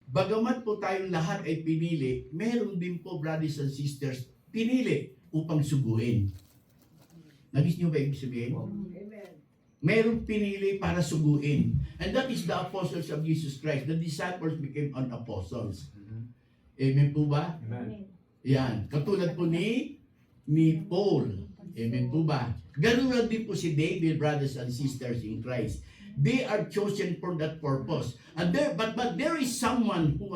bagamat po tayong lahat ay pinili, meron din po, brothers and sisters, pinili upang suguin. Nagis niyo ba ibig sabihin? Merong pinili para suguin. And that is the apostles of Jesus Christ. The disciples became an apostles. Amen po ba? Amen. Yan. Katulad po ni Paul. Amen po ba? Ganun din po si David, brothers and sisters in Christ. They are chosen for that purpose. And but there is someone who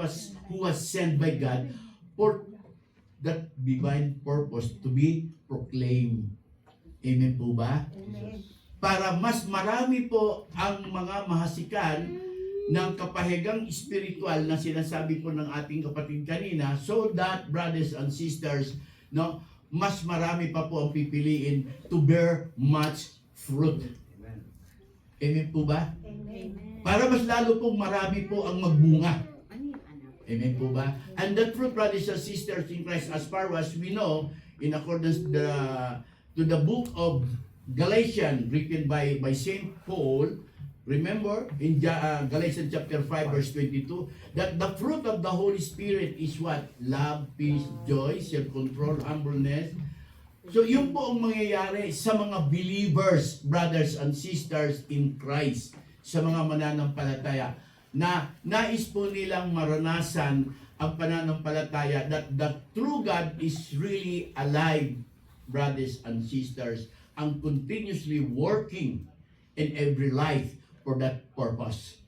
was sent by God for that divine purpose to be proclaimed. Amen po ba? Para mas marami po ang mga mahasikan ng kapahigang spiritual na sinasabi po ng ating kapatid kanina, so that, brothers and sisters, no, mas marami pa po ang pipiliin to bear much fruit. Amen po ba? Para mas lalo pong marami po ang magbunga. Amen po ba? And that fruit, brothers and sisters in Christ, as far as we know, in accordance to the book of Galatians, written by Saint Paul, remember in Galatians chapter 5 verse 22, that the fruit of the Holy Spirit is what? Love, peace, joy, self-control, humbleness. So yun po ang mangyayari sa mga believers, brothers and sisters in Christ, sa mga mananampalataya, na nais po nilang maranasan ang pananampalataya that the true God is really alive, brothers and sisters, and continuously working in every life for that purpose.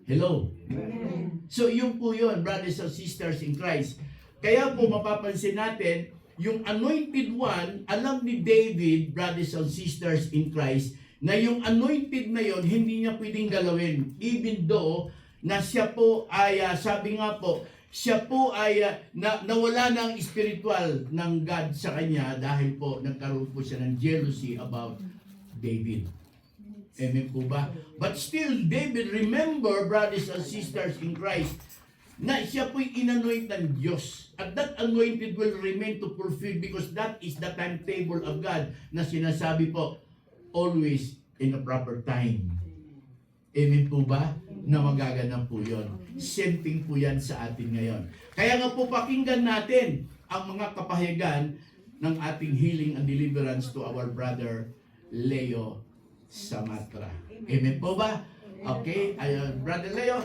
Hello? Amen. So yun po yun, brothers and sisters in Christ. Kaya po mapapansin natin, yung anointed one, alam ni David, brothers and sisters in Christ, na yung anointed na yon hindi niya pwedeng galawin. Even though na siya po ay, sabi nga po, siya po ay nawala ng spiritual ng God sa kanya dahil po nagkaroon po siya ng jealousy about David. Amen po ba? But still, David, remember, brothers and sisters in Christ, na siya po'y inanoint ng Diyos. At that anointed will remain to fulfill because that is the timetable of God na sinasabi po, always in the proper time. Amen po ba? Na magaganap po yun. Same thing po yan sa atin ngayon. Kaya nga po pakinggan natin ang mga kapahigan ng ating healing and deliverance to our brother Leo Samatra. Amen po ba? Okay, Brother Leo,